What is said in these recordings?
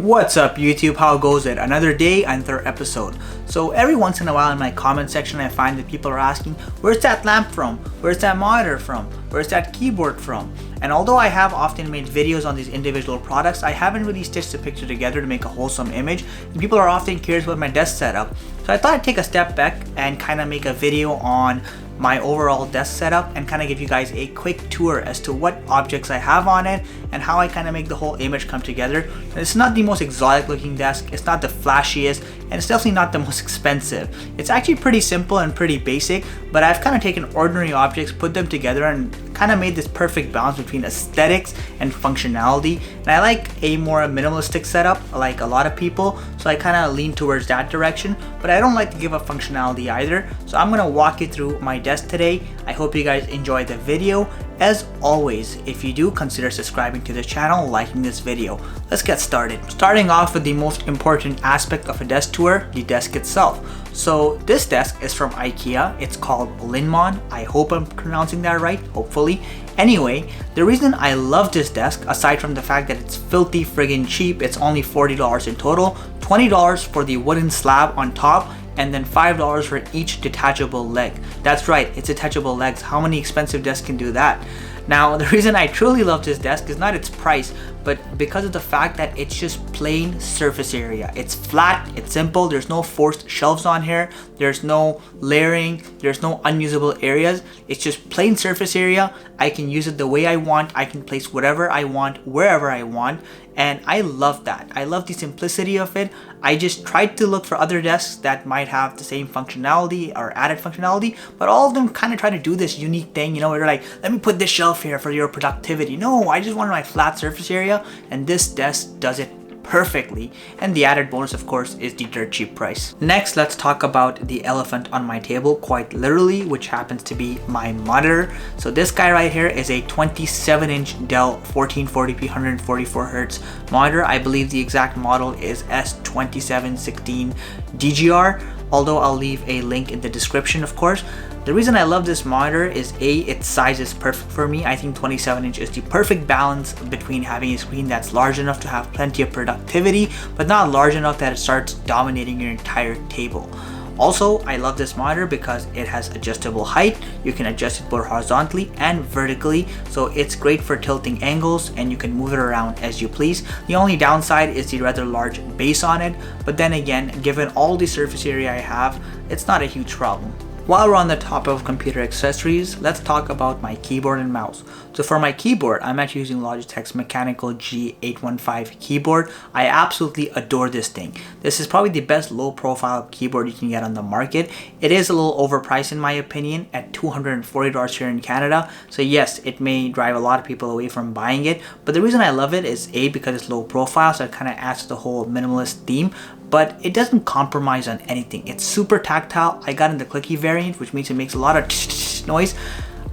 What's up YouTube, how goes it? Another day, another episode. So every once in a while in my comment section I find that people are asking, where's that lamp from? Where's that monitor from? Where's that keyboard from? And although I have often made videos on these individual products, I haven't really stitched the picture together to make a wholesome image, and people are often curious about my desk setup. So I thought I'd take a step back and kind of make a video on my overall desk setup and kind of give you guys a quick tour as to what objects I have on it and how I kind of make the whole image come together. And it's not the most exotic looking desk, it's not the flashiest, and it's definitely not the most expensive. It's actually pretty simple and pretty basic, but I've kind of taken ordinary objects, put them together, and kind of made this perfect balance between aesthetics and functionality. And I like a more minimalistic setup like a lot of people, so I kind of lean towards that direction, but I don't like to give up functionality either. So I'm going to walk you through my desk today. I hope you guys enjoyed the video. As always, if you do, consider subscribing to the channel, liking this video. Let's get started. Starting off with the most important aspect of a desk tour, the desk itself. So this desk is from IKEA. It's called Linmon. I hope I'm pronouncing that right, hopefully. Anyway, the reason I love this desk, aside from the fact that it's filthy friggin' cheap, it's only $40 in total, $20 for the wooden slab on top, and then $5 for each detachable leg. That's right, it's detachable legs. How many expensive desks can do that? Now, the reason I truly love this desk is not its price, but because of the fact that it's just plain surface area. It's flat, it's simple, there's no forced shelves on here, there's no layering, there's no unusable areas. It's just plain surface area. I can use it the way I want, I can place whatever I want, wherever I want, and I love that. I love the simplicity of it. I just tried to look for other desks that might have the same functionality or added functionality, but all of them kind of try to do this unique thing, you know, where they're like, let me put this shelf here for your productivity. No, I just wanted my flat surface area, and this desk does it perfectly. And the added bonus, of course, is the dirt cheap price. Next, let's talk about the elephant on my table, quite literally, which happens to be my monitor. So this guy right here is a 27-inch Dell 1440p 144Hz monitor. I believe the exact model is S2716 DGR, although I'll leave a link in the description, of course. The reason I love this monitor is A, its size is perfect for me. I think 27-inch is the perfect balance between having a screen that's large enough to have plenty of productivity, but not large enough that it starts dominating your entire table. Also, I love this monitor because it has adjustable height. You can adjust it both horizontally and vertically, so it's great for tilting angles and you can move it around as you please. The only downside is the rather large base on it, but then again, given all the surface area I have, it's not a huge problem. While we're on the topic of computer accessories, let's talk about my keyboard and mouse. So for my keyboard, I'm actually using Logitech's mechanical G815 keyboard. I absolutely adore this thing. This is probably the best low profile keyboard you can get on the market. It is a little overpriced in my opinion at $240 here in Canada. So yes, it may drive a lot of people away from buying it, but the reason I love it is A, because it's low profile, so it kind of adds to the whole minimalist theme, but it doesn't compromise on anything. It's super tactile. I got in the clicky variant, which means it makes a lot of noise.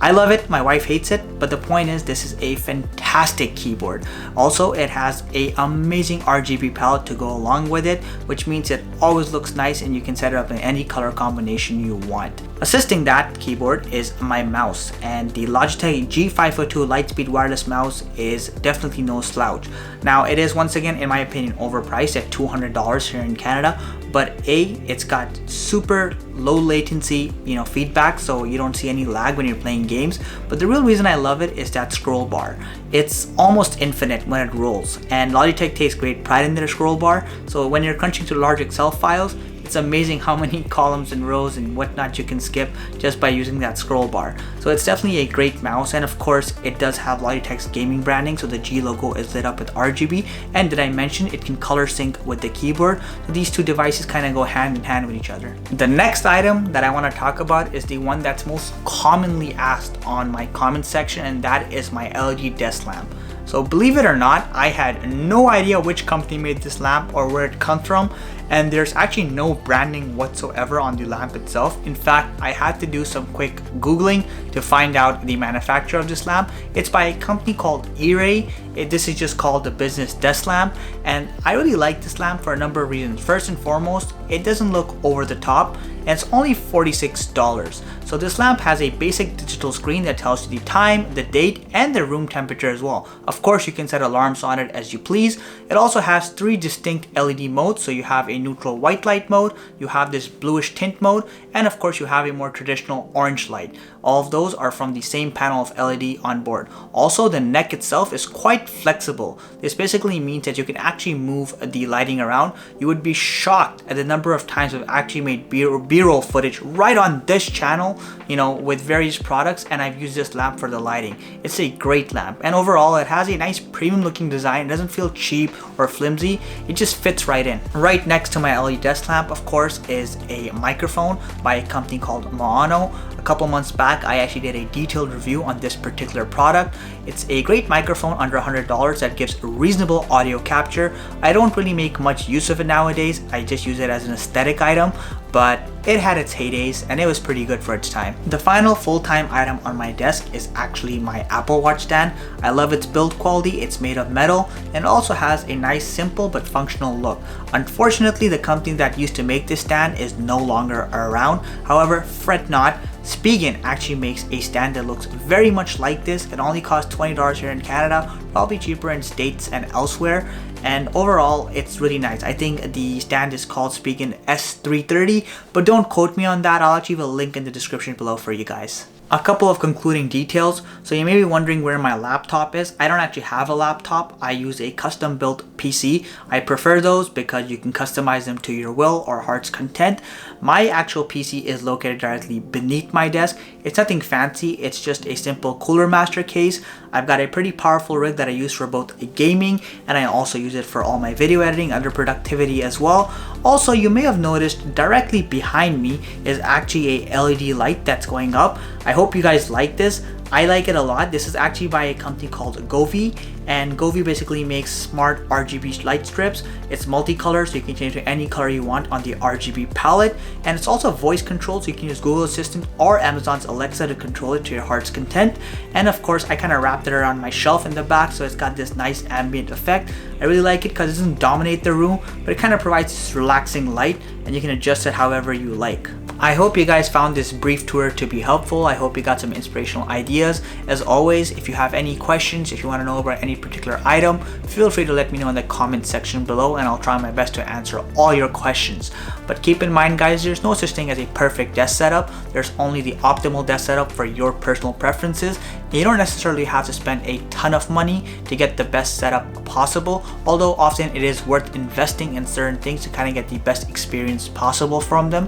I love it, my wife hates it, but the point is this is a fantastic keyboard. Also, it has an amazing RGB palette to go along with it, which means it always looks nice and you can set it up in any color combination you want. Assisting that keyboard is my mouse, and the Logitech G502 Lightspeed wireless mouse is definitely no slouch. Now, it is once again, in my opinion, overpriced at $200 here in Canada, but A, it's got super low latency, feedback, so you don't see any lag when you're playing games. But the real reason I love it is that scroll bar. It's almost infinite when it rolls, and Logitech takes great pride in their scroll bar. So when you're crunching through large Excel files, it's amazing how many columns and rows and whatnot you can skip just by using that scroll bar. So it's definitely a great mouse, and of course it does have Logitech's gaming branding, so the G logo is lit up with RGB, and did I mention it can color sync with the keyboard, so these two devices kind of go hand in hand with each other. The next item that I want to talk about is the one that's most commonly asked on my comment section, and that is my LED desk lamp. So believe it or not, I had no idea which company made this lamp or where it comes from, and there's actually no branding whatsoever on the lamp itself. In fact, I had to do some quick googling to find out the manufacturer of this lamp. It's by a company called E-Ray. This is just called the business desk lamp, and I really like this lamp for a number of reasons. First and foremost, it doesn't look over the top. and it's only $46. So this lamp has a basic digital screen that tells you the time, the date, and the room temperature as well. Of course, you can set alarms on it as you please. It also has 3 distinct LED modes. So you have a neutral white light mode, you have this bluish tint mode, and of course you have a more traditional orange light. All of those are from the same panel of LED on board. Also, the neck itself is quite flexible. This basically means that you can actually move the lighting around. You would be shocked at the number of times I've actually made B-roll footage right on this channel, you know, with various products, and I've used this lamp for the lighting. It's a great lamp, and overall it has a nice premium looking design. It doesn't feel cheap or flimsy. It just fits right in. Right next to my LED desk lamp, of course, is a microphone by a company called MARION. A couple months back, I actually did a detailed review on this particular product. It's a great microphone under $100 that gives reasonable audio capture. I don't really make much use of it nowadays. I just use it as an aesthetic item, but it had its heydays and it was pretty good for its time. The final full-time item on my desk is actually my Apple Watch stand. I love its build quality. It's made of metal and also has a nice, simple but functional look. Unfortunately, the company that used to make this stand is no longer around. However, fret not. Spigen actually makes a stand that looks very much like this. It only costs $20 here in Canada, probably cheaper in States and elsewhere. And overall, it's really nice. I think the stand is called Spigen S330, but don't quote me on that. I'll actually leave a link in the description below for you guys. A couple of concluding details. So you may be wondering where my laptop is. I don't actually have a laptop. I use a custom built PC. I prefer those because you can customize them to your will or heart's content. My actual PC is located directly beneath my desk. It's nothing fancy. It's just a simple Cooler Master case. I've got a pretty powerful rig that I use for both gaming, and I also use it for all my video editing, other productivity as well. Also, you may have noticed directly behind me is actually a LED light that's going up. I hope you guys like this. I like it a lot. This is actually by a company called Govee, and Govee basically makes smart RGB light strips. It's multicolor, so you can change to any color you want on the RGB palette, and it's also voice controlled, so you can use Google Assistant or Amazon's Alexa to control it to your heart's content. And of course, I kind of wrapped it around my shelf in the back, so it's got this nice ambient effect. I really like it because it doesn't dominate the room, but it kind of provides this relaxing light, and you can adjust it however you like. I hope you guys found this brief tour to be helpful. I hope you got some inspirational ideas. As always, if you have any questions, if you want to know about any particular item, feel free to let me know in the comment section below, and I'll try my best to answer all your questions. But keep in mind, guys, there's no such thing as a perfect desk setup. There's only the optimal desk setup for your personal preferences. You don't necessarily have to spend a ton of money to get the best setup possible, although often it is worth investing in certain things to kind of get the best experience possible from them.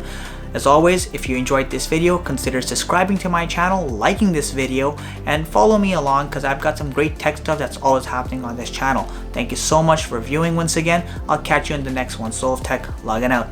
As always, if you enjoyed this video, consider subscribing to my channel, liking this video, and follow me along because I've got some great tech stuff that's always happening on this channel. Thank you so much for viewing once again. I'll catch you in the next one. Soul of Tech, logging out.